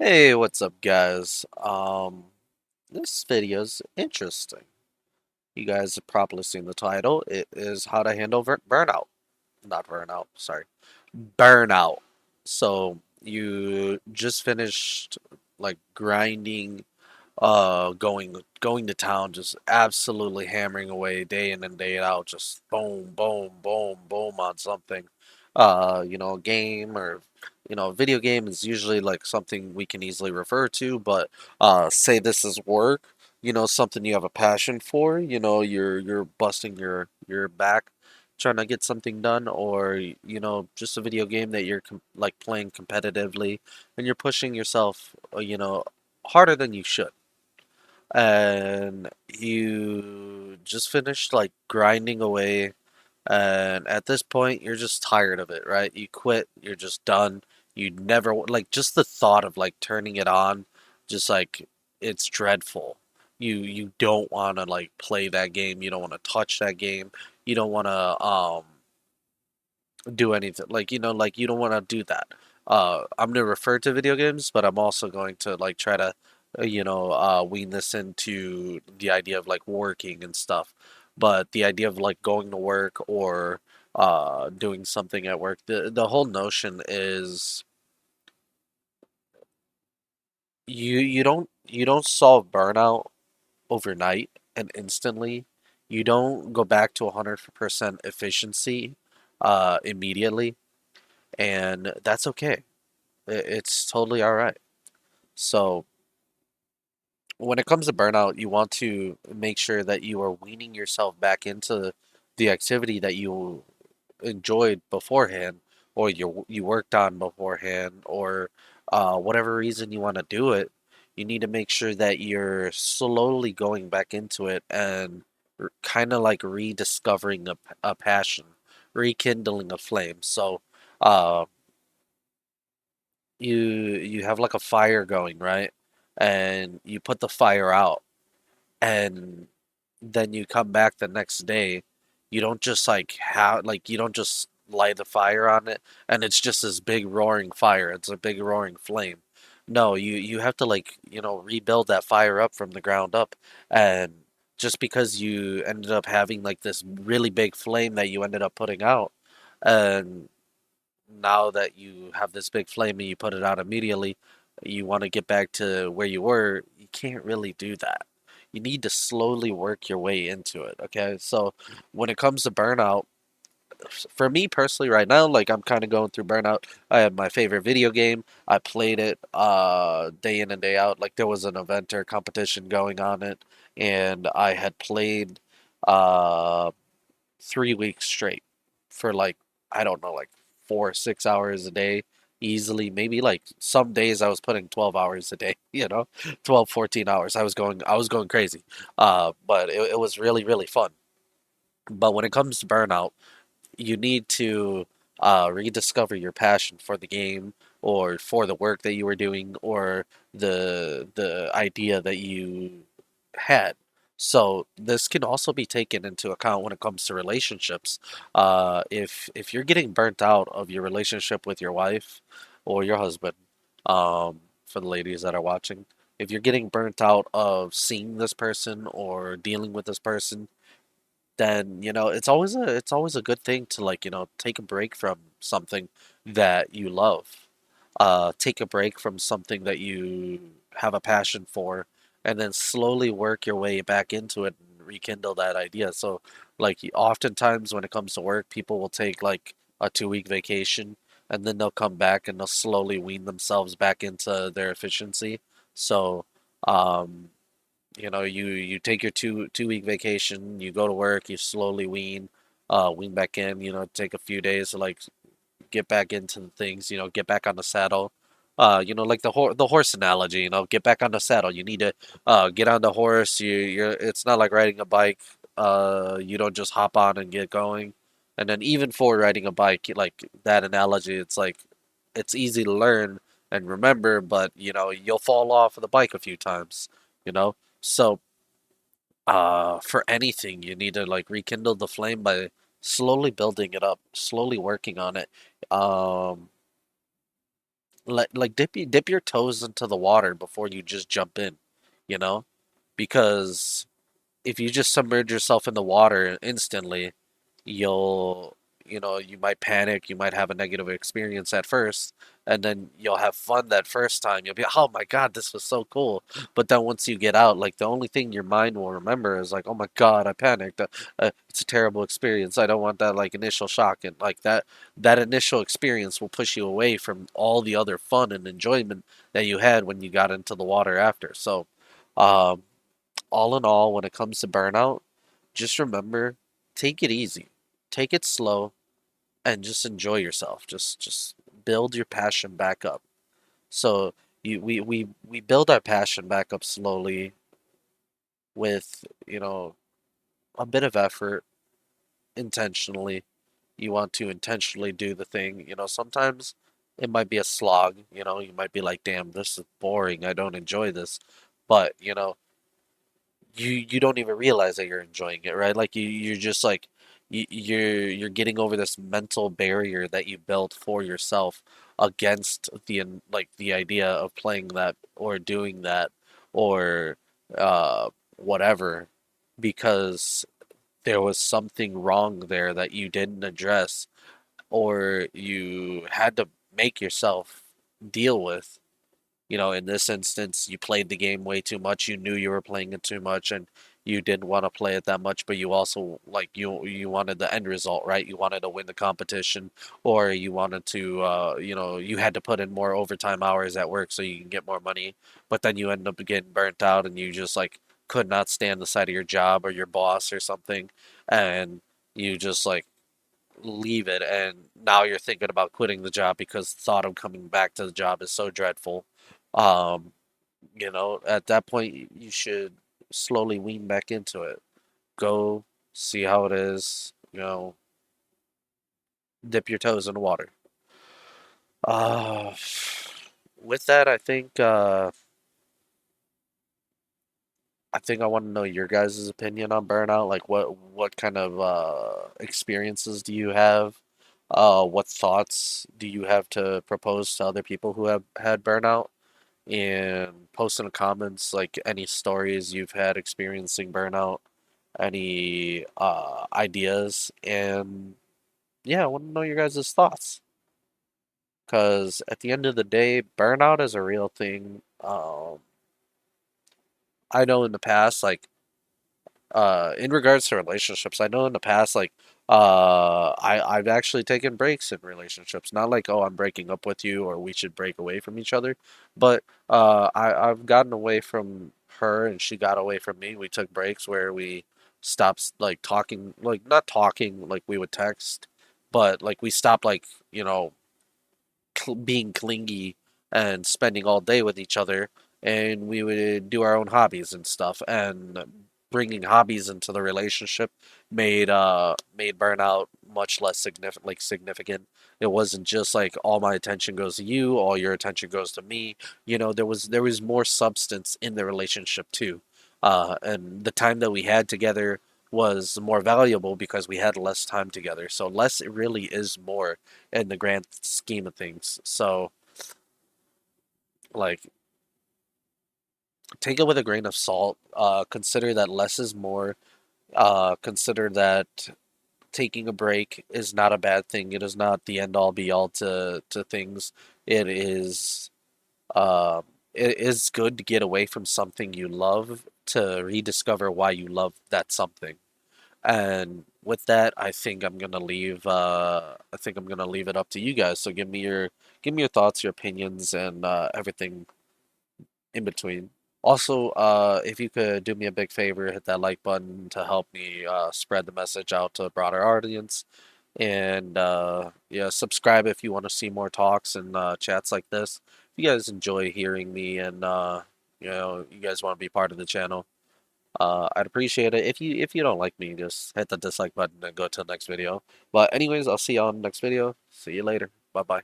Hey, what's up, guys? This video's interesting. You guys have probably seen the title. It is how to handle burnout. Not burnout, sorry. Burnout. So you just finished like grinding, going to town, just absolutely hammering away day in and day out, just boom, boom, boom, boom on something. A game or a video game is usually like something we can easily refer to, but say this is work, something you have a passion for, you're busting your back trying to get something done, or just a video game that you're like playing competitively and you're pushing yourself, harder than you should, and you just finished like grinding away, and at this point you're just tired of it, right? You quit, you're just done. You never like just the thought of like turning it on, just like it's dreadful. You don't want to like play that game, you don't want to touch that game, you don't want to do anything, like like you don't want to do that. I'm gonna refer to video games, but I'm also going to like try to wean this into the idea of like working and stuff. But the idea of like going to work or doing something at work, the whole notion is you don't solve burnout overnight and instantly. You don't go back to 100% efficiency immediately, and that's okay. It's totally all right. So when it comes to burnout, you want to make sure that you are weaning yourself back into the activity that you enjoyed beforehand, or you worked on beforehand, or whatever reason you want to do it. You need to make sure that you're slowly going back into it and kind of like rediscovering a passion, rekindling a flame. So, uh, you have like a fire going, right? And you put the fire out, and then you come back the next day. You don't just like have like you don't just light the fire on it and it's just this big roaring fire. It's a big roaring flame. No, you have to like, rebuild that fire up from the ground up. And just because you ended up having like this really big flame that you ended up putting out, and now that you have this big flame and you put it out immediately, you want to get back to where you were, you can't really do that. You need to slowly work your way into it, okay? So when it comes to burnout, for me personally right now, like I'm kind of going through burnout. I have my favorite video game. I played it day in and day out. Like there was an event or competition going on it, and I had played uh 3 weeks straight for like, I don't know, like 4 or 6 hours a day easily. Maybe like some days I was putting 12 hours a day, 12, 14 hours. I was going crazy. But it was really, really fun. But when it comes to burnout, you need to rediscover your passion for the game, or for the work that you were doing, or the idea that you had. So this can also be taken into account when it comes to relationships. If you're getting burnt out of your relationship with your wife or your husband, for the ladies that are watching, if you're getting burnt out of seeing this person or dealing with this person, then it's always a good thing to like take a break from something that you love. Take a break from something that you have a passion for, and then slowly work your way back into it and rekindle that idea. So like oftentimes when it comes to work, people will take like a 2 week vacation, and then they'll come back and they'll slowly wean themselves back into their efficiency. So um you take your two week vacation, you go to work, you slowly wean back in, take a few days to like get back into the things, get back on the saddle. Like the horse analogy, get back on the saddle. You need to get on the horse. It's not like riding a bike. You don't just hop on and get going. And then even for riding a bike, like that analogy, it's like it's easy to learn and remember, but you'll fall off of the bike a few times, you know. So for anything, you need to like rekindle the flame by slowly building it up, slowly working on it. Um, like dip your toes into the water before you just jump in, you know? Because if you just submerge yourself in the water instantly, you'll, you might panic, you might have a negative experience at first, and then you'll have fun that first time. You'll be, oh my God, this was so cool. But then once you get out, like the only thing your mind will remember is like, oh my God, I panicked. It's a terrible experience. I don't want that like initial shock, and like that initial experience will push you away from all the other fun and enjoyment that you had when you got into the water after. So, um, all in all, when it comes to burnout, just remember, take it easy, take it slow, and just enjoy yourself. Just build your passion back up. So we build our passion back up slowly with, a bit of effort intentionally. You want to intentionally do the thing. Sometimes it might be a slog. You might be like, damn, this is boring. I don't enjoy this. But, you don't even realize that you're enjoying it, right? Like you're just like you're getting over this mental barrier that you built for yourself against like the idea of playing that or doing that or whatever, because there was something wrong there that you didn't address or you had to make yourself deal with. In this instance, you played the game way too much. You knew you were playing it too much, and you didn't want to play it that much. But you also like you wanted the end result, right? You wanted to win the competition, or you wanted to, you had to put in more overtime hours at work so you can get more money. But then you end up getting burnt out, and you just like could not stand the sight of your job or your boss or something, and you just like leave it, and now you're thinking about quitting the job because the thought of coming back to the job is so dreadful. um at that point you should slowly wean back into it. Go see how it is, dip your toes in the water. uh with that, I think I want to know your guys' opinion on burnout. Like what kind of experiences do you have? What thoughts do you have to propose to other people who have had burnout? And post in the comments like any stories you've had experiencing burnout, any ideas, and yeah, I want to know your guys' thoughts. Because at the end of the day, burnout is a real thing. I know in the past, like in regards to relationships, I know in the past, like I've actually taken breaks in relationships. Not like, oh, I'm breaking up with you or we should break away from each other, but I've gotten away from her and she got away from me. We took breaks where we stopped like talking, like not talking like we would text, but like we stopped like, being clingy and spending all day with each other, and we would do our own hobbies and stuff. And bringing hobbies into the relationship made burnout much less significant. It wasn't just like all my attention goes to you, all your attention goes to me. There was more substance in the relationship too, and the time that we had together was more valuable because we had less time together. So less really is more in the grand scheme of things. So, like, take it with a grain of salt. Consider that less is more. Consider that taking a break is not a bad thing. It is not the end all be all to things. It is uh, it is good to get away from something you love to rediscover why you love that something. And with that, I think I'm gonna leave it up to you guys. So give me your thoughts, your opinions, and everything in between. Also, if you could do me a big favor, hit that like button to help me spread the message out to a broader audience. And yeah, subscribe if you want to see more talks and chats like this. If you guys enjoy hearing me and you guys want to be part of the channel. I'd appreciate it. If you don't like me, just hit the dislike button and go to the next video. But anyways, I'll see you on the next video. See you later. Bye bye.